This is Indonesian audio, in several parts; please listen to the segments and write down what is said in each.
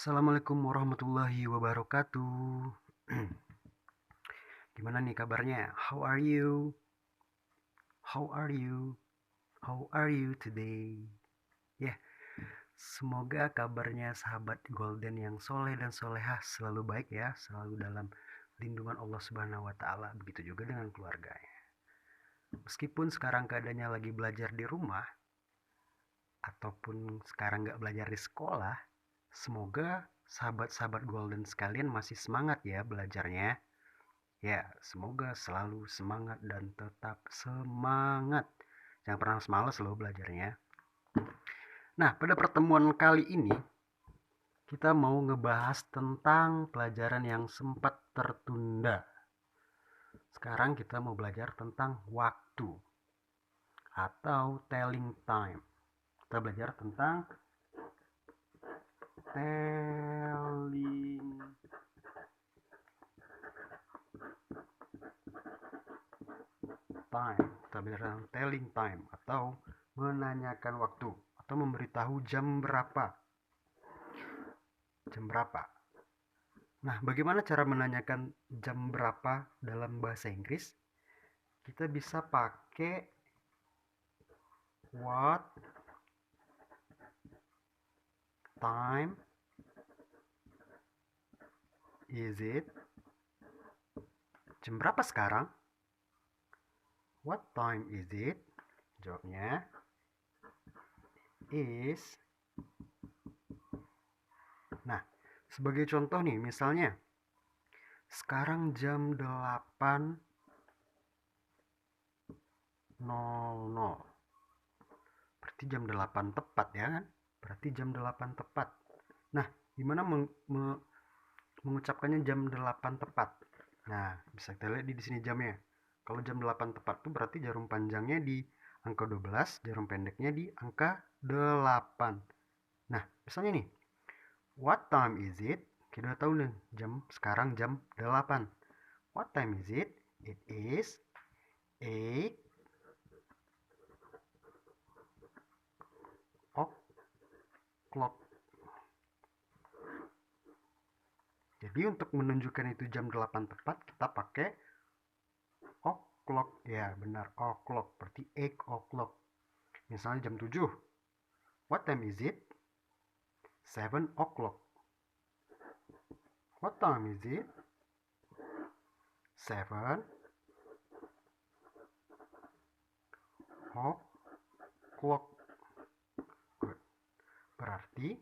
Assalamualaikum warahmatullahi wabarakatuh. Gimana nih kabarnya? How are you? How are you? How are you today? Ya, semoga kabarnya sahabat Golden yang soleh dan solehah selalu baik ya, selalu dalam lindungan Allah Subhanahu wa Ta'ala. Begitu juga dengan keluarganya. Meskipun sekarang keadaannya lagi belajar di rumah, ataupun sekarang nggak belajar di sekolah, semoga sahabat-sahabat Golden sekalian masih semangat ya belajarnya. Ya, semoga selalu semangat dan tetap semangat. Jangan pernah malas loh belajarnya. Nah, pada pertemuan kali ini kita mau ngebahas tentang pelajaran yang sempat tertunda. Sekarang kita mau belajar tentang waktu atau telling time. Kita belajar tentang telling time. Kita belajar tentang telling time atau menanyakan waktu atau memberitahu jam berapa. Jam berapa? Nah, bagaimana cara menanyakan jam berapa dalam bahasa Inggris? Kita bisa pakai what time is it? Jam berapa sekarang? What time is it? Jawabnya is. Nah, sebagai contoh nih, misalnya sekarang jam 8.00. Berarti jam 8 tepat ya kan? Berarti jam 8 tepat. Nah, gimana mengucapkannya jam 8 tepat? Nah, bisa kita lihat di sini jamnya. Kalau jam 8 tepat itu berarti jarum panjangnya di angka 12, jarum pendeknya di angka 8. Nah, misalnya nih, what time is it? Kita udah tahu nih, sekarang jam 8. What time is it? It is 8 o'clock. Jadi untuk menunjukkan itu jam 8 tepat, kita pakai o'clock. Ya, benar, o'clock. Berarti 8 o'clock. Misalnya jam 7. What time is it? 7 o'clock. What time is it? 7 o'clock. Good. Berarti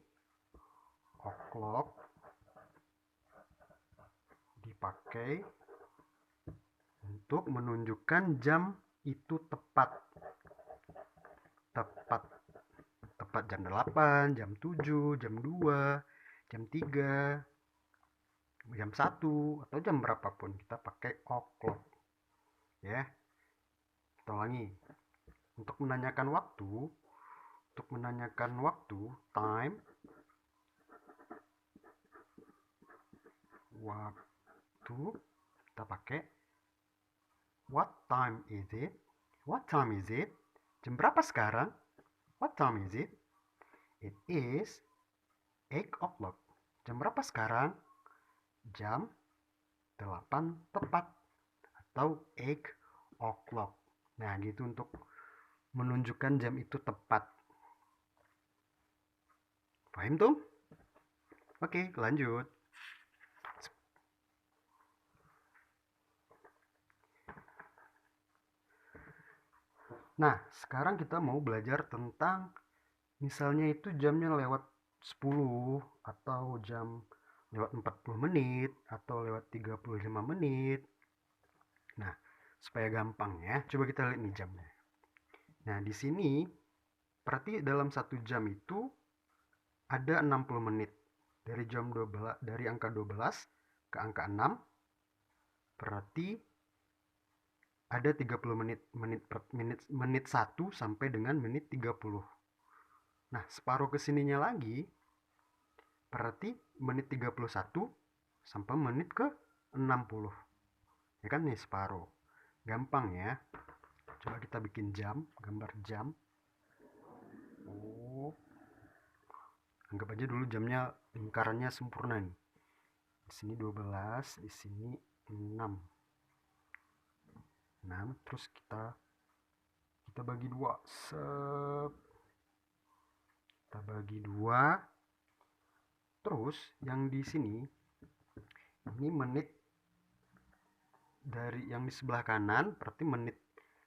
o'clock dipakai untuk menunjukkan jam itu tepat. Tepat jam 8, jam 7, jam 2, jam 3, jam 1, atau jam berapapun kita pakai o'clock. Ya. Kita ulangi. Untuk menanyakan waktu, time, waktu, kita pakai what time is it? What time is it? Jam berapa sekarang? What time is it? It is 8 o'clock. Jam berapa sekarang? Jam 8 tepat atau 8 o'clock. Nah, gitu untuk menunjukkan jam itu tepat. Paham tuh? Oke, lanjut. Nah, sekarang kita mau belajar tentang misalnya itu jamnya lewat 10 atau jam lewat 40 menit atau lewat 35 menit. Nah, supaya gampang ya, coba kita lihat nih jamnya. Nah, di sini berarti dalam 1 jam itu ada 60 menit. Dari jam 12, dari angka 12 ke angka 6 berarti ada 30 menit 1 sampai dengan menit 30. Nah, separuh kesininya lagi berarti menit 31 sampai menit ke 60. Ya kan nih separuh. Gampang ya. Coba kita bikin jam, gambar jam. Oh. Anggap aja dulu jamnya lingkarannya sempurna nih. Di sini 12, di sini 6. Terus kita bagi dua. Kita bagi dua. Terus yang di sini ini menit dari yang di sebelah kanan, berarti menit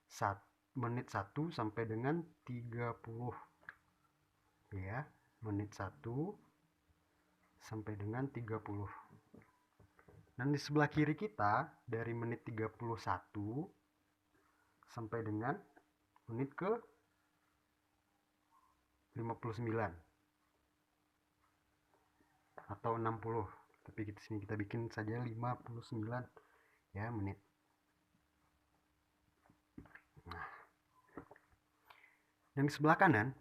1 sampai dengan 30. Ya, menit 1 sampai dengan 30. Dan di sebelah kiri kita dari menit 31 sampai dengan menit ke 59 atau 60. Tapi di sini kita bikin saja 59 ya menit. Nah, yang di sebelah kanan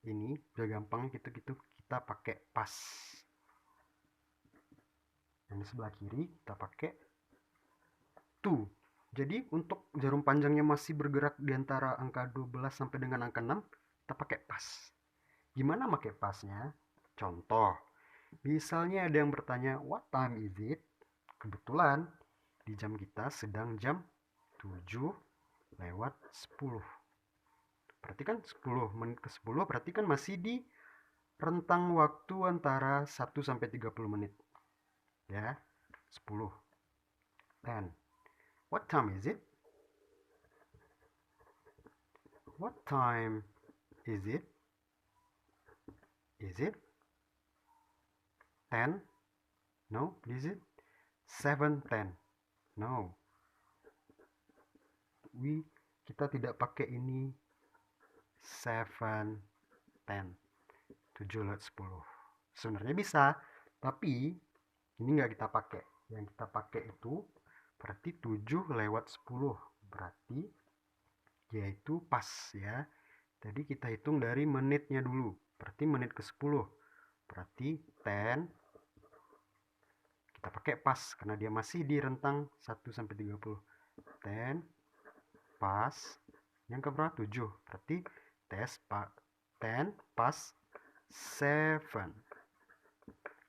ini udah gampang, kita pakai pas. Yang di sebelah kiri kita pakai to. Jadi untuk jarum panjangnya masih bergerak di antara angka 12 sampai dengan angka 6, kita pakai pas. Gimana pakai pasnya? Contoh, misalnya ada yang bertanya, what time is it? Kebetulan di jam kita sedang jam 7:10. Berarti kan 10 menit ke 10, berarti kan masih di rentang waktu antara 1 sampai 30 menit. Ya, 10. 10. What time is it? What time is it? Is it 10? No. Is it 7:10? No. Kita tidak pakai ini 7:10. 7:10. Sebenarnya bisa, tapi ini nggak kita pakai. Yang kita pakai itu berarti 7:10. Berarti yaitu pas ya. Jadi kita hitung dari menitnya dulu. Berarti menit ke 10. Berarti 10 kita pakai pas karena dia masih di rentang 1 sampai 30. 10 pas yang ke berapa? 7. Berarti 10 pas 7.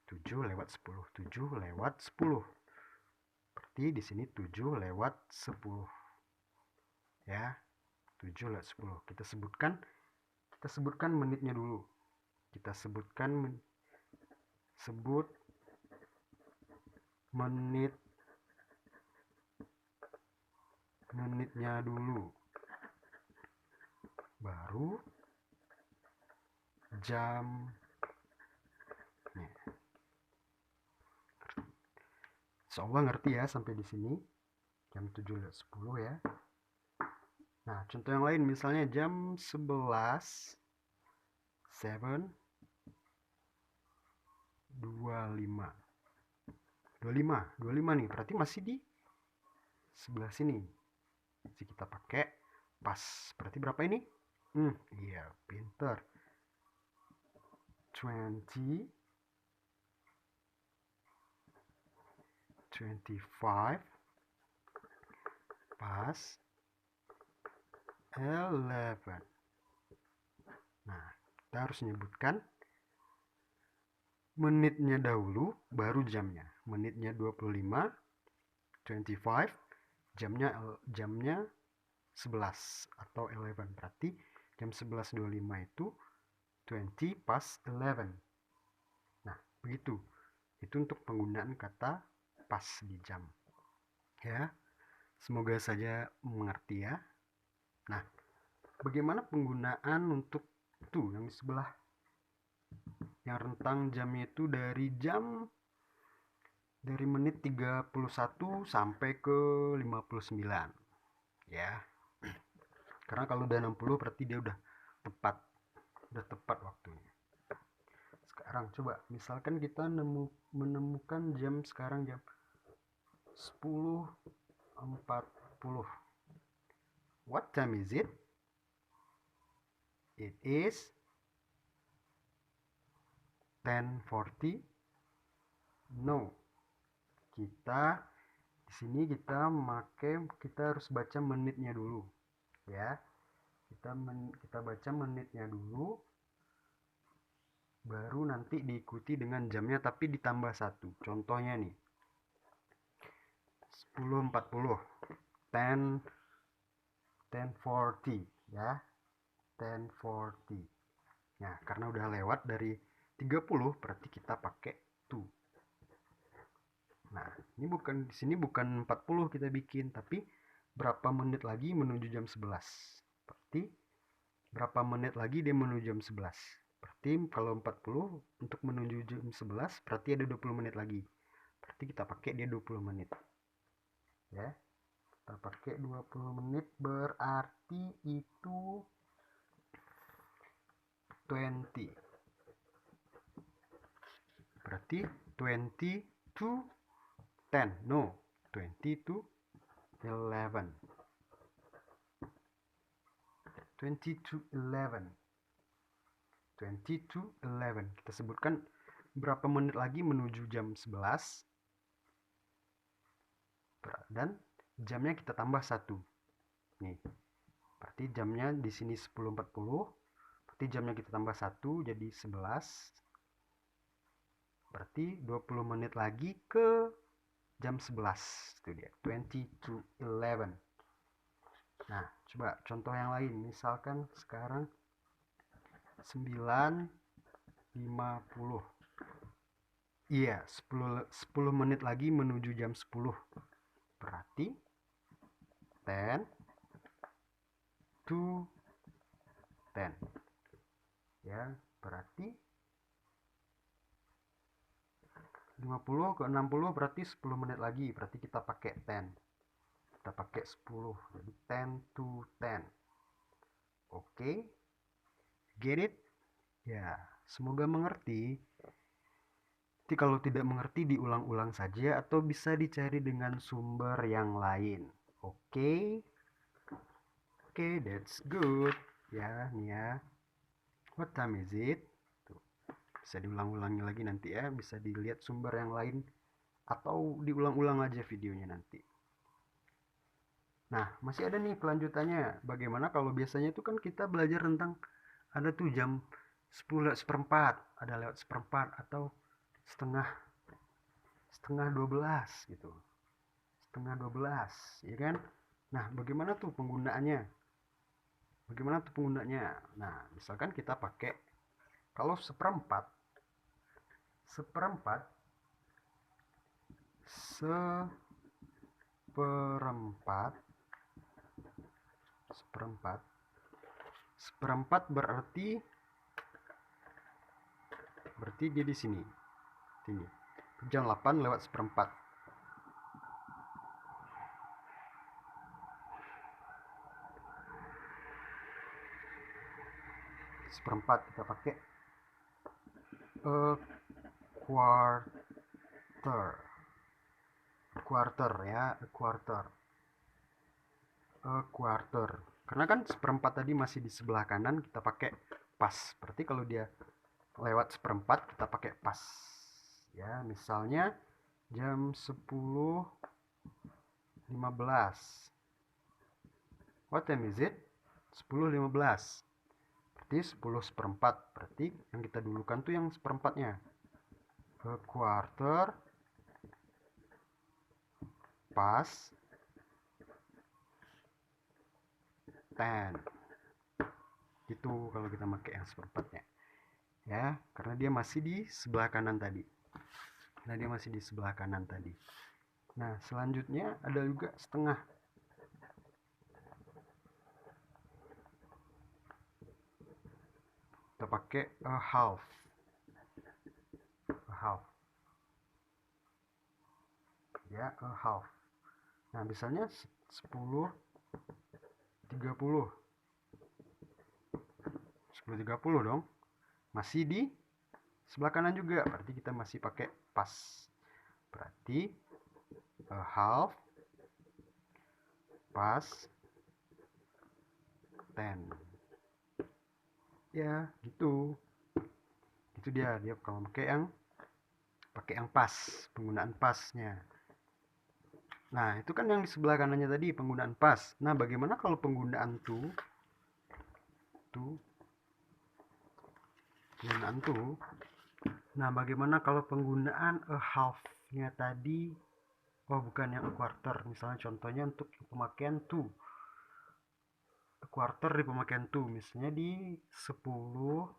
7:10. 7:10. Berarti di sini 7:10. Ya. 7:10. Kita sebutkan menitnya dulu. Kita sebut menitnya dulu. Baru jam. Insyaallah ngerti ya sampai di sini. Jam 7:10 ya. Nah, contoh yang lain misalnya jam 11 7:25 25 nih, berarti masih di sebelah sini. Jadi kita pakai pas. Berarti berapa ini? Iya, pinter. 20 25 pas 11. Nah, kita harus menyebutkan menitnya dahulu, baru jamnya. Menitnya 25, 25, jamnya 11 atau 11. Berarti jam 11:25 itu 20 pas 11. Nah, begitu. Itu untuk penggunaan kata pas di jam. Ya, semoga saja mengerti ya. Nah, bagaimana penggunaan untuk itu yang di sebelah, yang rentang jamnya itu dari menit 31 sampai ke 59 ya. Karena kalau udah 60 berarti dia udah tepat waktunya. Sekarang coba misalkan kita menemukan jam sekarang jam 10:40. What time is it? It is 10:40. No. Kita di sini kita harus baca menitnya dulu. Ya. Kita baca menitnya dulu. baru nanti diikuti dengan jamnya tapi ditambah 1. Contohnya nih, 10.40, 10.40 ya, 10.40. Nah, karena udah lewat dari 30, berarti kita pakai to. Nah, ini di sini bukan 40 kita bikin, tapi berapa menit lagi menuju jam 11. Berarti berapa menit lagi dia menuju jam 11. Berarti kalau 40 untuk menuju jam 11 berarti ada 20 menit lagi. Berarti kita pakai dia 20 menit. Ya. Kita pakai 20 menit berarti itu 20. Berarti 20 to 10. No, 20 to 11. 20 to 11. 20 to 11. Kita sebutkan berapa menit lagi menuju jam 11. Dan jamnya kita tambah 1. Nih. Berarti jamnya di sini 10.40. Berarti jamnya kita tambah 1 jadi 11. Berarti 20 menit lagi ke jam 11. Itu dia. 20 to 11. Nah, coba contoh yang lain. Misalkan sekarang 9.50. Iya, 10 menit lagi menuju jam 10. Berarti 10 to 10. Ya, berarti 50 ke 60 berarti 10 menit lagi. Berarti kita pakai 10. Kita pakai 10. Jadi 10 to 10. Oke. Get it? Ya, semoga mengerti. Jadi kalau tidak mengerti diulang-ulang saja atau bisa dicari dengan sumber yang lain. Oke. Oke, that's good. Ya, nih ya. What time is it? Tuh. Bisa diulang-ulangi lagi nanti ya. Bisa dilihat sumber yang lain. Atau diulang-ulang aja videonya nanti. Nah, masih ada nih kelanjutannya. Bagaimana kalau biasanya itu kan kita belajar tentang ada tuh jam 10 seperempat, ada lewat seperempat atau setengah 12 gitu. Setengah 12, ya kan? Nah, bagaimana tuh penggunaannya? Nah, misalkan kita pakai kalau seperempat seperempat berarti dia di sini. Jam 8 lewat seperempat. Seperempat kita pakai quarter ya, quarter. Karena kan seperempat tadi masih di sebelah kanan, kita pakai pas. Berarti kalau dia lewat seperempat kita pakai pas. Ya, misalnya jam 10.15. What time is it? 10.15. Berarti 10 seperempat. Berarti yang kita dulukan tuh yang seperempatnya. Quarter pas 10. Gitu kalau kita pakai yang seperempatnya. Ya, karena dia masih di sebelah kanan tadi. Nah, selanjutnya ada juga setengah. Kita pakai half. Ya, half. Nah, misalnya 10.30. 10.30 dong. Masih di sebelah kanan juga. Berarti kita masih pakai pas. Berarti half pas 10. Ya, gitu. Itu dia kalau pakai yang pas, penggunaan pasnya. Nah, itu kan yang di sebelah kanannya tadi penggunaan pas. Nah, bagaimana kalau penggunaan to? penggunaan to. Nah, bagaimana kalau penggunaan a half-nya tadi? Oh, bukan yang a quarter. Misalnya contohnya untuk pemakaian to. A quarter di pemakaian to. Misalnya di 10,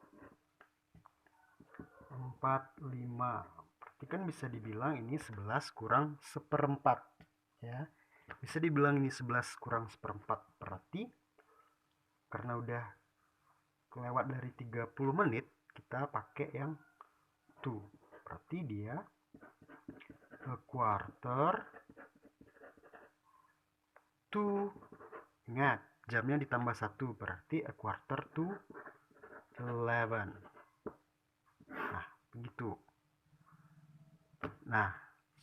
4, 5. Berarti kan bisa dibilang ini 11 kurang seperempat. Ya, bisa dibilang ini 11 kurang seperempat. Berarti karena udah kelewat dari 30 menit, kita pakai yang to. Berarti dia a quarter to. Ingat, jamnya ditambah 1, berarti a quarter to 11. Nah, begitu. Nah,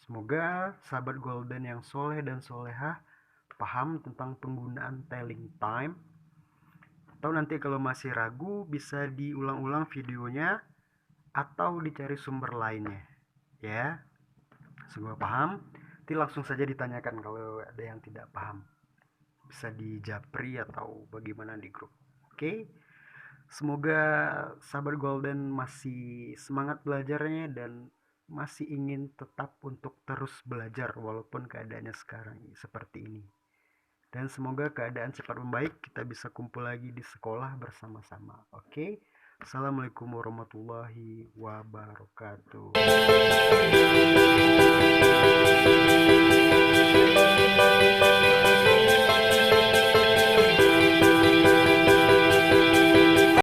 semoga sahabat Golden yang soleh dan solehah paham tentang penggunaan telling time. Atau nanti kalau masih ragu, bisa diulang-ulang videonya atau dicari sumber lainnya. Ya, semoga paham. Nanti langsung saja ditanyakan kalau ada yang tidak paham. Bisa di japri atau bagaimana di grup. Oke, semoga sahabat Golden masih semangat belajarnya dan masih ingin tetap untuk terus belajar walaupun keadaannya sekarang seperti ini. Dan semoga keadaan cepat membaik, kita bisa kumpul lagi di sekolah bersama-sama. Oke, assalamualaikum warahmatullahi wabarakatuh.